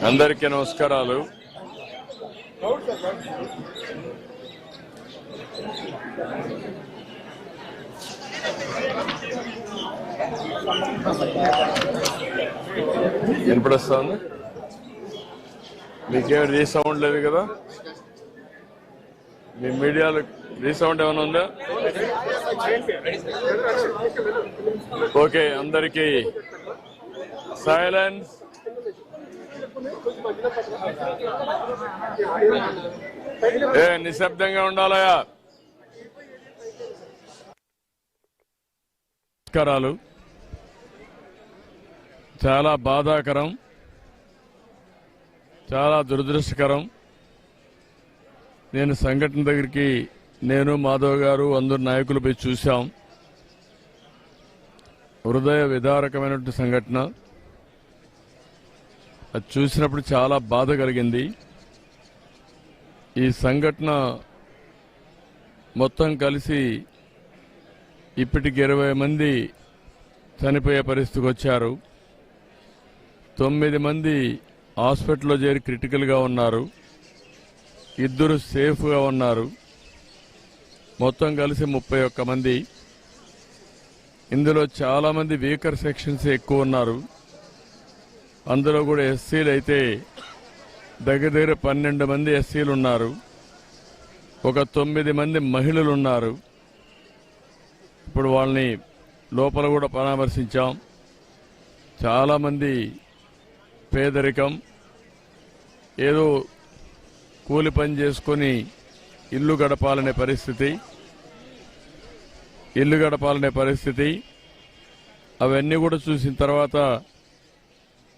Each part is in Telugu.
అందరికీ నమస్కారాలు. వినపడొస్తుంది? మీకేం రీసౌండ్ లేదు కదా? మీ మీడియాలో రీసౌండ్ ఏమైనా ఉందా? ఓకే, అందరికీ సైలెన్స్. నిశ్శబ్దంగా ఉండాలయా. నమస్కారాలు. చాలా బాధాకరం, చాలా దురదృష్టకరం. నేను సంఘటన దగ్గరికి మాధవ్ గారు అందరు నాయకులు పోయి చూశాం. హృదయ విదారకమైనటువంటి సంఘటన. అది చూసినప్పుడు చాలా బాధ కలిగింది. ఈ సంఘటన మొత్తం కలిసి ఇప్పటికి 20 మంది చనిపోయే పరిస్థితికి వచ్చారు. 9 మంది హాస్పిటల్లో చేరి క్రిటికల్గా ఉన్నారు. 2 సేఫ్గా ఉన్నారు. మొత్తం కలిసి 31 మంది. ఇందులో చాలా మంది వీకర్ సెక్షన్స్ ఎక్కువ ఉన్నారు. అందులో కూడా ఎస్సీలు అయితే దగ్గర 12 మంది ఎస్సీలు ఉన్నారు. ఒక 9 మంది మహిళలు ఉన్నారు. ఇప్పుడు వాళ్ళని లోపల కూడా పరామర్శించాం. చాలా మంది పేదరికం, ఏదో కూలి పని చేసుకొని ఇల్లు గడపాలనే పరిస్థితి. అవన్నీ కూడా చూసిన తర్వాత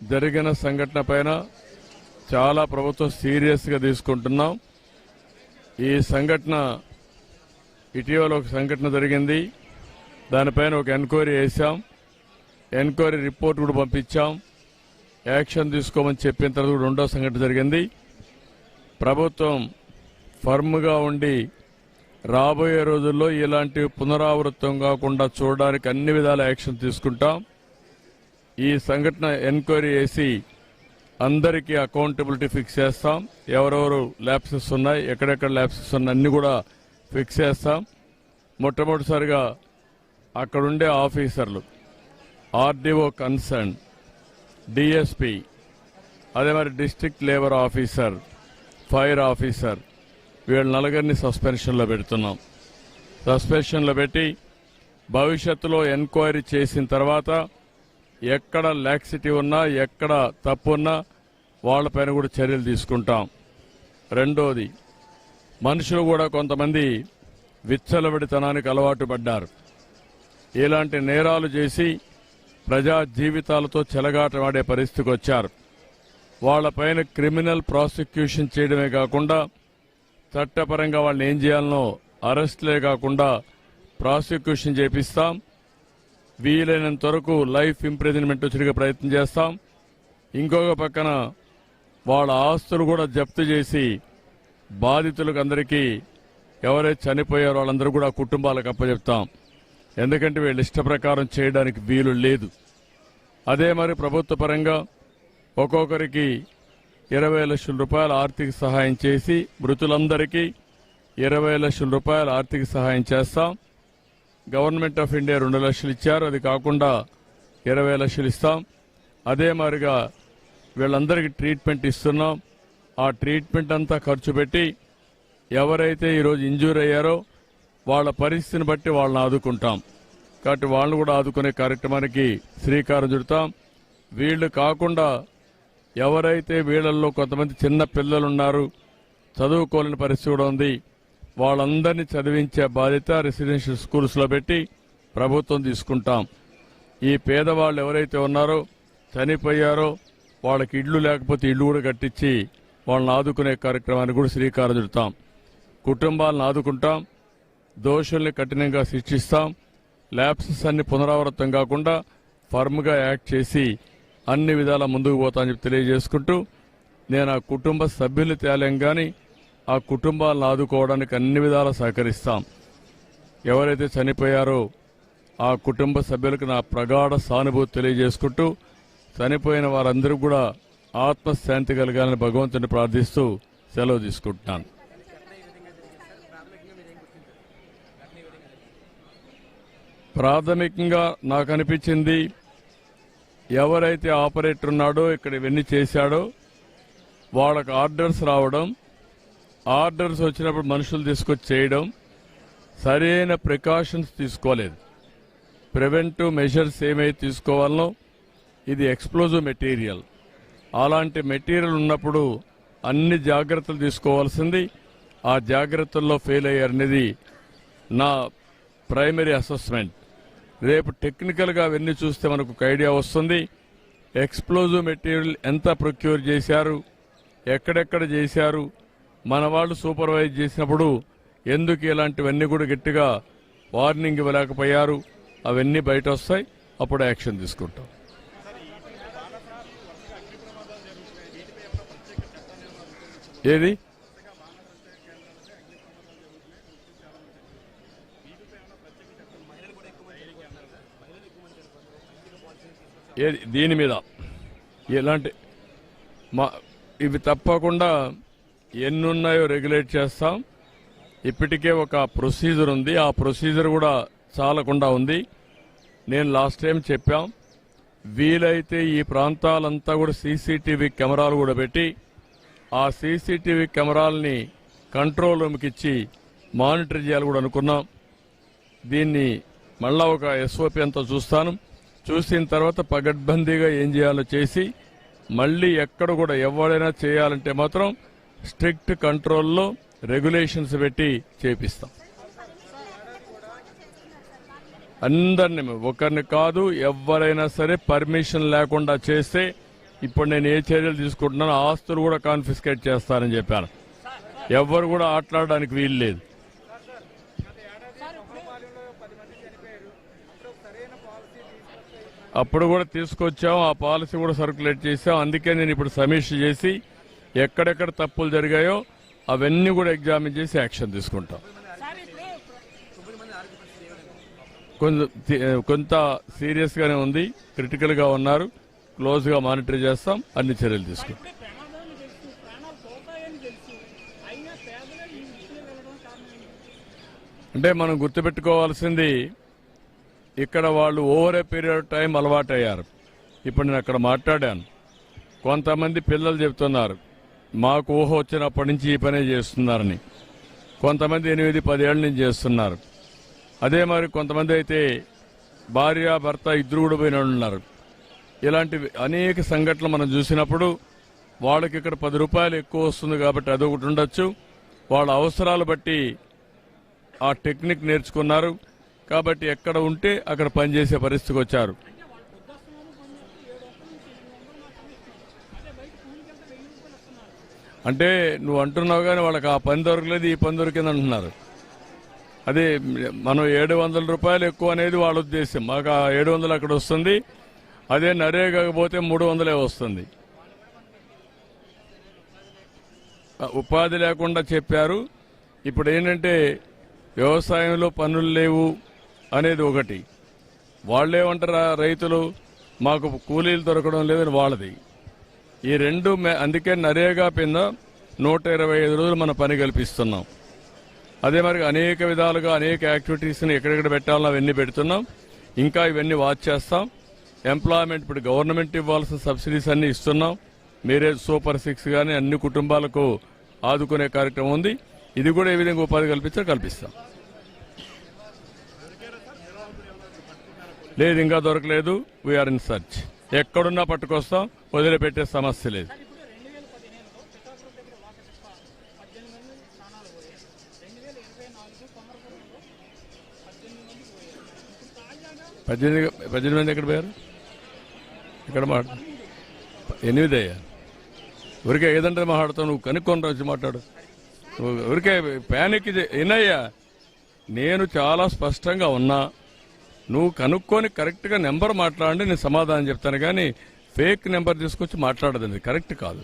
జరిగిన సంఘటన పైన చాలా ప్రభుత్వం సీరియస్గా తీసుకుంటున్నాం. ఈ సంఘటన ఇటీవల ఒక సంఘటన జరిగింది. దానిపైన ఒక ఎంక్వైరీ వేశాం. ఎంక్వైరీ రిపోర్ట్ కూడా పంపించాం. యాక్షన్ తీసుకోమని చెప్పిన తర్వాత కూడా 2వ సంఘటన జరిగింది. ప్రభుత్వం ఫర్మ్గా ఉండి రాబోయే రోజుల్లో ఇలాంటి పునరావృతం కాకుండా చూడడానికి అన్ని విధాల యాక్షన్ తీసుకుంటాం. ఈ సంఘటన ఎంక్వైరీ చేసి అందరికీ అకౌంటబిలిటీ ఫిక్స్ చేస్తాం. ఎవరెవరు ల్యాప్సెస్ ఉన్నాయి, ఎక్కడెక్కడ ల్యాప్సెస్ ఉన్నాయి అన్ని కూడా ఫిక్స్ చేస్తాం. మొట్టమొదటిసారిగా అక్కడుండే ఆఫీసర్లు, ఆర్డీఓ కన్సర్న్, డిఎస్పీ, అదే మరి district labour officer, fire officer, వీళ్ళ 4 సస్పెన్షన్లో పెడుతున్నాం. సస్పెన్షన్లో పెట్టి భవిష్యత్తులో ఎంక్వైరీ చేసిన తర్వాత ఎక్కడ లాక్సిటీ ఉన్నా, ఎక్కడ తప్పు ఉన్నా వాళ్లపైన కూడా చర్యలు తీసుకుంటాం. రెండోది, మనుషులు కూడా కొంతమంది విచ్చలవిడితనానికి అలవాటు పడ్డారు. ఇలాంటి నేరాలు చేసి ప్రజా జీవితాలతో చెలగాటమాడే పరిస్థితికి వచ్చారు. వాళ్లపైన క్రిమినల్ ప్రాసిక్యూషన్ చేయడమే కాకుండా చట్టపరంగా వాళ్ళని ఏం చేయాలనో అరెస్టులే కాకుండా ప్రాసిక్యూషన్ చేపిస్తాం. వీలైనంత వరకు లైఫ్ ఇంప్రిజన్మెంట్ వచ్చేట్టుగా ప్రయత్నం చేస్తాం. ఇంకొక పక్కన వాళ్ళ ఆస్తులు కూడా జప్తు చేసి బాధితులకు అందరికీ ఎవరైతే చనిపోయారో వాళ్ళందరూ కూడా కుటుంబాలకు అప్పచెప్తాం. ఎందుకంటే వీళ్ళ ఇష్ట ప్రకారం చేయడానికి వీలు లేదు. అదే మరి ప్రభుత్వ పరంగా ఒక్కొక్కరికి 20 లక్షల రూపాయల ఆర్థిక సహాయం చేసి మృతులందరికీ 20 లక్షల రూపాయల ఆర్థిక సహాయం చేస్తాం. గవర్నమెంట్ ఆఫ్ ఇండియా 2 లక్షలు ఇచ్చారు. అది కాకుండా 20 లక్షలు ఇస్తాం. అదే మాదిరిగా వీళ్ళందరికీ ట్రీట్మెంట్ ఇస్తున్నాం. ఆ ట్రీట్మెంట్ అంతా ఖర్చు పెట్టి ఎవరైతే ఈరోజు ఇంజూర్ అయ్యారో వాళ్ళ పరిస్థితిని బట్టి వాళ్ళని ఆదుకుంటాం. కాబట్టి వాళ్ళని కూడా ఆదుకునే కార్యక్రమానికి శ్రీకారం చుడతాం. వీళ్లు కాకుండా ఎవరైతే వీళ్లలో కొంతమంది చిన్న పిల్లలున్నారు, చదువుకోలేని పరిస్థితి కూడా ఉంది, వాళ్ళందరినీ చదివించే బాధ్యత రెసిడెన్షియల్ స్కూల్స్లో పెట్టి ప్రభుత్వం తీసుకుంటాం. ఈ పేదవాళ్ళు ఎవరైతే ఉన్నారో, చనిపోయారో, వాళ్ళకి ఇళ్లు లేకపోతే ఇళ్లు కూడా కట్టించి వాళ్ళని ఆదుకునే కార్యక్రమానికి కూడా శ్రీకారం చుడతాం. కుటుంబాలను ఆదుకుంటాం. దోషుల్ని కఠినంగా శిక్షిస్తాం. ల్యాప్సెస్ అన్ని పునరావృతం కాకుండా ఫర్మ్గా యాక్ట్ చేసి అన్ని విధాలా ముందుకు పోతామని చెప్పి తెలియజేసుకుంటూ, నేను ఆ కుటుంబ సభ్యులు తేలేం కానీ ఆ కుటుంబాలను ఆదుకోవడానికి అన్ని విధాలా సహకరిస్తాం. ఎవరైతే చనిపోయారో ఆ కుటుంబ సభ్యులకు నా ప్రగాఢ సానుభూతి తెలియజేసుకుంటూ, చనిపోయిన వారందరూ కూడా ఆత్మశాంతి కలగాలని భగవంతుని ప్రార్థిస్తూ సెలవు తీసుకుంటున్నాను. ప్రాథమికంగా నాకు అనిపించింది, ఎవరైతే ఆపరేటర్ ఉన్నాడో ఇక్కడ ఇవన్నీ చేశాడో వాళ్ళకు ఆర్డర్స్ రావడం, ఆర్డర్స్ వచ్చినప్పుడు మనుషులు తీసుకొచ్చి చేయడం, సరైన ప్రికాషన్స్ తీసుకోలేదు. ప్రివెంటివ్ మెజర్స్ ఏమైతే తీసుకోవాలనో, ఇది ఎక్స్ప్లోజివ్ మెటీరియల్, అలాంటి మెటీరియల్ ఉన్నప్పుడు అన్ని జాగ్రత్తలు తీసుకోవాల్సింది. ఆ జాగ్రత్తల్లో ఫెయిల్ అయ్యారనేది నా ప్రైమరీ అసెస్మెంట్. రేపు టెక్నికల్గా అవన్నీ చూస్తే మనకు ఒక ఐడియా వస్తుంది. ఎక్స్ప్లోజివ్ మెటీరియల్ ఎంత ప్రొక్యూర్ చేశారు, ఎక్కడెక్కడ చేశారు, మన వాళ్ళు సూపర్వైజ్ చేసినప్పుడు ఎందుకు ఇలాంటివన్నీ కూడా గట్టిగా వార్నింగ్ ఇవ్వలేకపోయారు, అవన్నీ బయట వస్తాయి. అప్పుడు యాక్షన్ తీసుకుంటాం. ఏది దీని మీద ఎలాంటి ఇవి తప్పకుండా ఎన్నున్నాయో రెగ్యులేట్ చేస్తాం. ఇప్పటికే ఒక ప్రొసీజర్ ఉంది, ఆ ప్రొసీజర్ కూడా చాలకుండా ఉంది. నేను లాస్ట్ టైం చెప్పాం, వీలైతే ఈ ప్రాంతాలంతా కూడా సీసీటీవీ కెమెరాలు కూడా పెట్టి ఆ సీసీటీవీ కెమెరాలని కంట్రోల్ రూమ్కి ఇచ్చి మానిటర్ చేయాలి కూడా అనుకున్నాం. దీన్ని మళ్ళా ఒక ఎస్ఓపి అంతా చూస్తాను. చూసిన తర్వాత పగడ్బందీగా ఏం చేయాలో చేసి మళ్ళీ ఎక్కడ కూడా ఎవరైనా చేయాలంటే మాత్రం స్ట్రిక్ట్ కంట్రోల్లో రెగ్యులేషన్స్ పెట్టి చేపిస్తాం. అందరినీ, ఒకరిని కాదు, ఎవరైనా సరే పర్మిషన్ లేకుండా చేస్తే ఇప్పుడు నేను ఏ చర్యలు తీసుకుంటున్నానో ఆస్తులు కూడా కాన్ఫిస్కేట్ చేస్తానని చెప్పాను. ఎవరు కూడా ఆటలాడడానికి వీలు లేదు. అప్పుడు కూడా తీసుకొచ్చాం, ఆ పాలసీ కూడా సర్క్యులేట్ చేశాం. అందుకే నేను ఇప్పుడు సమీక్ష చేసి ఎక్కడెక్కడ తప్పులు జరిగాయో అవన్నీ కూడా ఎగ్జామిన్ చేసి యాక్షన్ తీసుకుంటాం. కొంత సీరియస్ గానే ఉంది, క్రిటికల్ గా ఉన్నారు, క్లోజ్ గా మానిటర్ చేస్తాం, అన్ని చర్యలు తీసుకుంటాం. అంటే మనం గుర్తుపెట్టుకోవాల్సింది, ఇక్కడ వాళ్ళు over a period of time అలవాటయ్యారు. ఇప్పుడు నేను అక్కడ మాట్లాడాను, కొంతమంది పిల్లలు చెప్తున్నారు మాకు ఊహ వచ్చినప్పటి నుంచి ఈ పనే చేస్తున్నారని. కొంతమంది 8-10 ఏళ్ల నుంచి చేస్తున్నారు. అదే మరి కొంతమంది అయితే భార్య భర్త ఇద్దరు కూడా పోయిన ఉన్నారు. ఇలాంటి అనేక సంఘటనలు మనం చూసినప్పుడు వాళ్ళకి ఇక్కడ 10 రూపాయలు ఎక్కువ వస్తుంది కాబట్టి అదొకటి ఉండొచ్చు. వాళ్ళ అవసరాలు బట్టి ఆ టెక్నిక్ నేర్చుకున్నారు కాబట్టి ఎక్కడ ఉంటే అక్కడ పనిచేసే పరిస్థితికి వచ్చారు. అంటే నువ్వు అంటున్నావు కానీ వాళ్ళకి ఆ పని దొరకలేదు, ఈ పని దొరికింది అంటున్నారు. అదే మనం 700 రూపాయలు ఎక్కువ అనేది వాళ్ళ ఉద్దేశం. మాకు ఆ 700 అక్కడ వస్తుంది, అదే నరేగాకపోతే 300 వస్తుంది. ఉపాధి లేకుండా చెప్పారు. ఇప్పుడు ఏంటంటే వ్యవసాయంలో పనులు లేవు అనేది ఒకటి, వాళ్ళేమంటారా రైతులు మాకు కూలీలు దొరకడం లేదని వాళ్ళది. ఈ రెండు అందుకే నరేగా కింద 125 రోజులు మన పని కల్పిస్తున్నాం. అదే మరి అనేక విధాలుగా అనేక యాక్టివిటీస్ని ఎక్కడెక్కడ పెట్టాలో అవన్నీ పెడుతున్నాం. ఇంకా ఇవన్నీ వాచ్ చేస్తాం. ఎంప్లాయ్మెంట్ ఇప్పుడు గవర్నమెంట్ ఇవ్వాల్సిన సబ్సిడీస్ అన్ని ఇస్తున్నాం. మీరే సూపర్ 6 కానీ అన్ని కుటుంబాలకు ఆదుకునే కార్యక్రమం ఉంది. ఇది కూడా ఏ విధంగా ఉపాధి కల్పిస్తాం. లేదు, ఇంకా దొరకలేదు. We're in search. ఎక్కడున్నా పట్టుకొస్తాం, వదిలిపెట్టే సమస్య లేదు. 18 మంది ఎక్కడ పోయారు? ఇక్కడ 8 అయ్యా. ఊరికే ఏదంటే మాట్లాడతావు, నువ్వు కనుక్కొని వచ్చి మాట్లాడు. ఊరికే ప్యానిక్ ఏనయ్యా, నేను చాలా స్పష్టంగా ఉన్నా. నువ్వు కనుక్కొని కరెక్ట్గా నెంబర్ మాట్లాడండి, నేను సమాధానం చెప్తాను. కానీ ఫేక్ నెంబర్ తీసుకొచ్చి మాట్లాడదండి, కరెక్ట్ కాదు.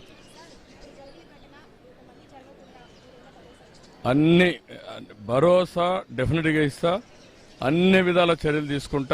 అన్ని భరోసా డెఫినెట్గా ఇస్తా, అన్ని విధాల చర్యలు తీసుకుంటా.